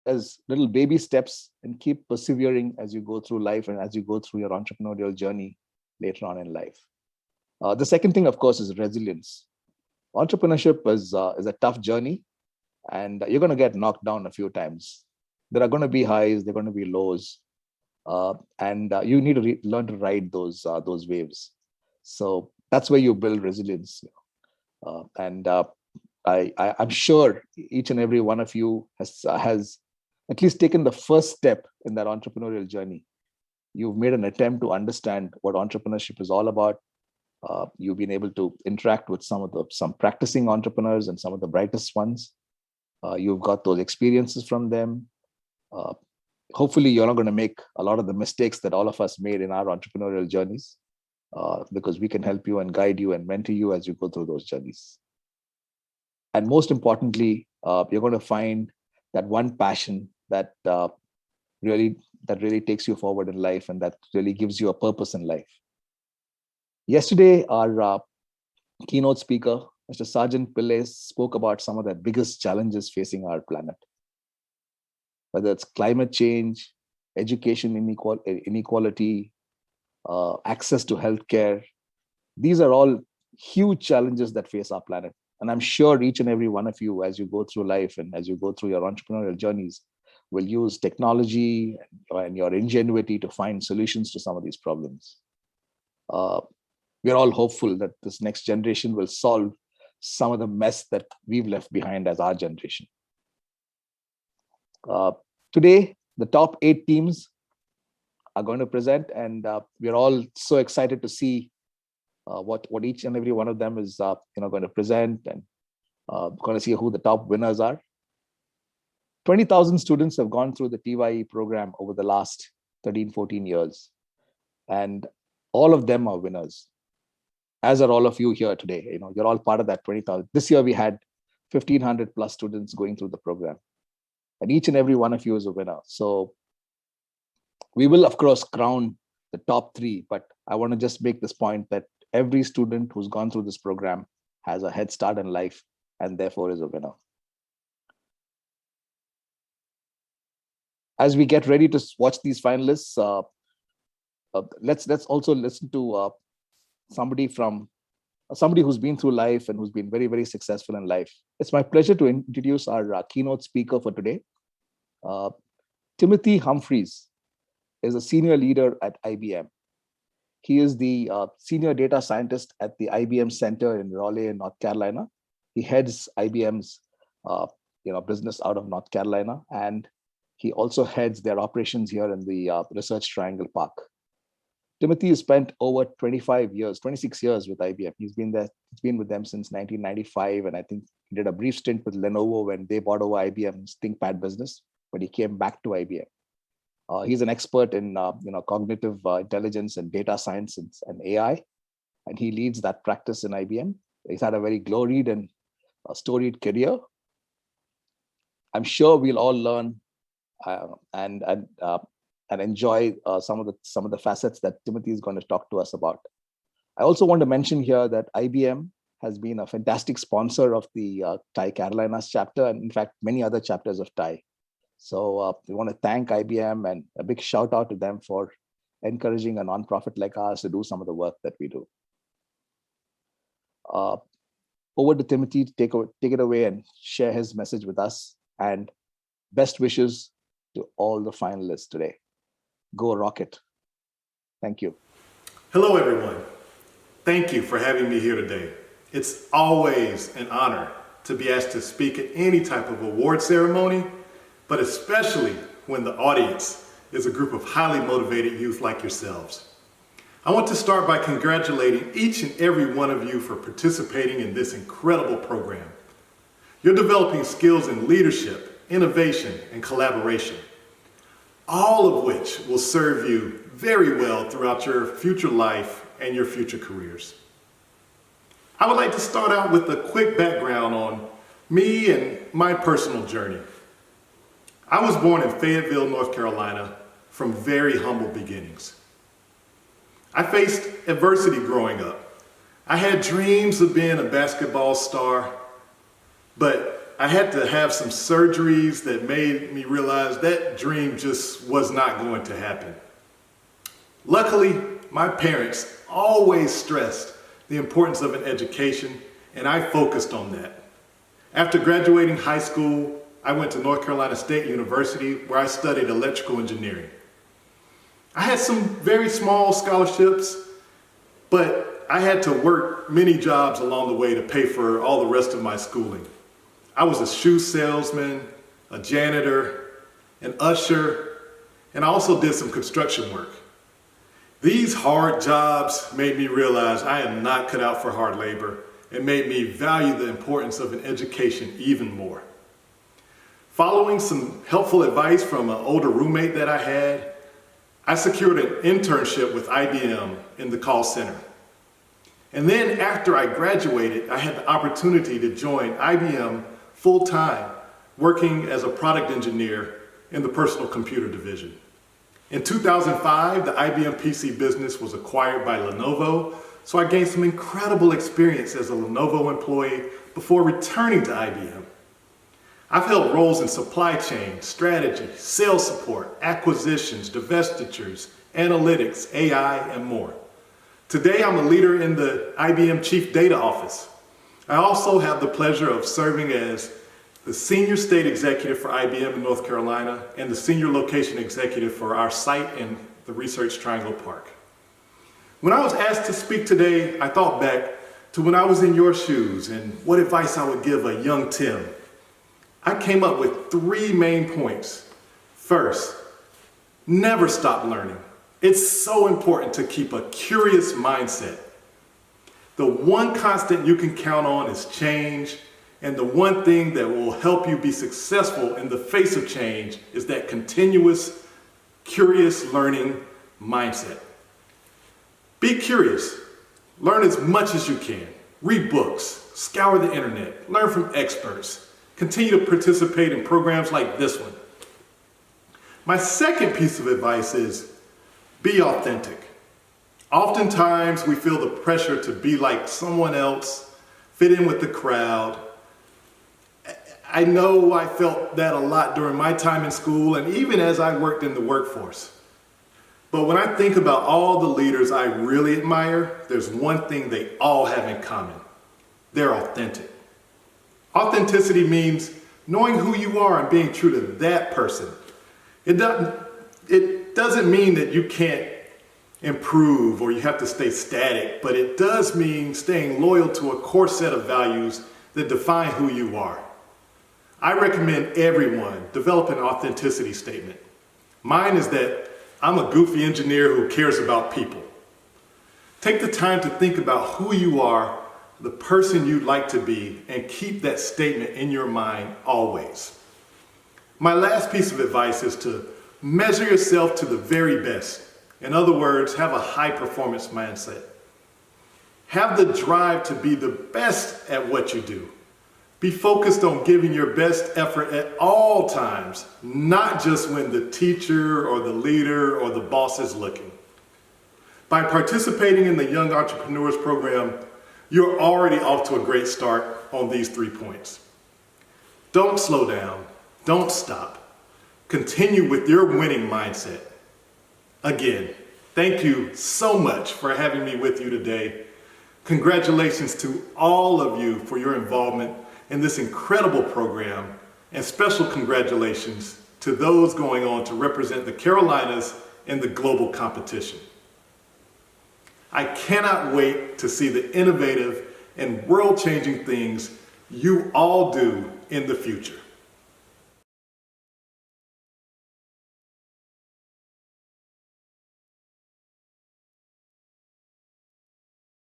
as little baby steps and keep persevering as you go through life and as you go through your entrepreneurial journey later on in life. The second thing, of course, is resilience. Entrepreneurship is a tough journey, and you're going to get knocked down a few times. There are going to be highs, there are going to be lows, and you need to learn to ride those waves. So that's where you build resilience. And I'm sure each and every one of you has at least taken the first step in that entrepreneurial journey. You've made an attempt to understand what entrepreneurship is all about. You've been able to interact with some practicing entrepreneurs and some of the brightest ones. You've got those experiences from them. Hopefully, you're not going to make a lot of the mistakes that all of us made in our entrepreneurial journeys, because we can help you and guide you and mentor you as you go through those journeys. And most importantly, you're going to find that one passion that really takes you forward in life and that really gives you a purpose in life. Yesterday, our keynote speaker, Mr. Sargent Pillai, spoke about some of the biggest challenges facing our planet, whether it's climate change, education inequality, access to healthcare. These are all huge challenges that face our planet. And I'm sure each and every one of you, as you go through life and as you go through your entrepreneurial journeys, will use technology and your ingenuity to find solutions to some of these problems. We're all hopeful that this next generation will solve some of the mess that we've left behind as our generation. Today, the top 8 teams are going to present, and we're all so excited to see what each and every one of them is going to present, and going to see who the top winners are. 20,000 students have gone through the TYE program over the last 13, 14 years, and all of them are winners, as are all of you here today. You're all part of that 20,000. This year we had 1,500 plus students going through the program, and each and every one of you is a winner. So we will, of course, crown the top 3, but I want to just make this point that every student who's gone through this program has a head start in life and therefore is a winner. As we get ready to watch these finalists, let's also listen to somebody who's been through life and who's been very, very successful in life. It's my pleasure to introduce our keynote speaker for today. Timothy Humphries is a senior leader at IBM. He is the senior data scientist at the IBM Center in Raleigh, North Carolina. He heads IBM's business out of North Carolina, and he also heads their operations here in the Research Triangle Park. Timothy has spent over 26 years with IBM. He's been with them since 1995, and I think he did a brief stint with Lenovo when they bought over IBM's ThinkPad business, but he came back to IBM. He's an expert in cognitive intelligence and data science and AI, and he leads that practice in IBM. He's had a very gloried and storied career. I'm sure we'll all learn and enjoy some of the facets that Timothy is going to talk to us about. I also want to mention here that IBM has been a fantastic sponsor of the TIE Carolinas chapter, and in fact, many other chapters of TIE. So we want to thank IBM and a big shout out to them for encouraging a nonprofit like ours to do some of the work that we do. Over to Timothy to take it away and share his message with us, and best wishes to all the finalists today. Go Rocket. Thank you. Hello, everyone. Thank you for having me here today. It's always an honor to be asked to speak at any type of award ceremony, but especially when the audience is a group of highly motivated youth like yourselves. I want to start by congratulating each and every one of you for participating in this incredible program. You're developing skills in leadership, innovation, and collaboration, all of which will serve you very well throughout your future life and your future careers. I would like to start out with a quick background on me and my personal journey. I was born in Fayetteville, North Carolina, from very humble beginnings. I faced adversity growing up. I had dreams of being a basketball star, but I had to have some surgeries that made me realize that dream just was not going to happen. Luckily, my parents always stressed the importance of an education, and I focused on that. After graduating high school, I went to North Carolina State University where I studied electrical engineering. I had some very small scholarships, but I had to work many jobs along the way to pay for all the rest of my schooling. I was a shoe salesman, a janitor, an usher, and I also did some construction work. These hard jobs made me realize I am not cut out for hard labor and made me value the importance of an education even more. Following some helpful advice from an older roommate that I had, I secured an internship with IBM in the call center. And then after I graduated, I had the opportunity to join IBM full-time, working as a product engineer in the personal computer division. In 2005, the IBM PC business was acquired by Lenovo, so I gained some incredible experience as a Lenovo employee before returning to IBM. I've held roles in supply chain, strategy, sales support, acquisitions, divestitures, analytics, AI, and more. Today, I'm a leader in the IBM Chief Data Office. I also have the pleasure of serving as the Senior State Executive for IBM in North Carolina and the Senior Location Executive for our site in the Research Triangle Park. When I was asked to speak today, I thought back to when I was in your shoes and what advice I would give a young Tim. I came up with 3 main points. First, never stop learning. It's so important to keep a curious mindset. The one constant you can count on is change, and the one thing that will help you be successful in the face of change is that continuous, curious learning mindset. Be curious. Learn as much as you can. Read books, scour the internet, learn from experts. Continue to participate in programs like this one. My second piece of advice is be authentic. Oftentimes we feel the pressure to be like someone else, fit in with the crowd. I know I felt that a lot during my time in school and even as I worked in the workforce. But when I think about all the leaders I really admire, there's one thing they all have in common. They're authentic. Authenticity means knowing who you are and being true to that person. It doesn't mean that you can't improve or you have to stay static, but it does mean staying loyal to a core set of values that define who you are. I recommend everyone develop an authenticity statement. Mine is that I'm a goofy engineer who cares about people. Take the time to think about who you are, the person you'd like to be, and keep that statement in your mind always. My last piece of advice is to measure yourself to the very best. In other words, have a high performance mindset. Have the drive to be the best at what you do. Be focused on giving your best effort at all times, not just when the teacher or the leader or the boss is looking. By participating in the Young Entrepreneurs Program, you're already off to a great start on these 3 points. Don't slow down. Don't stop. Continue with your winning mindset. Again, thank you so much for having me with you today. Congratulations to all of you for your involvement in this incredible program, and special congratulations to those going on to represent the Carolinas in the global competition. I cannot wait to see the innovative and world-changing things you all do in the future.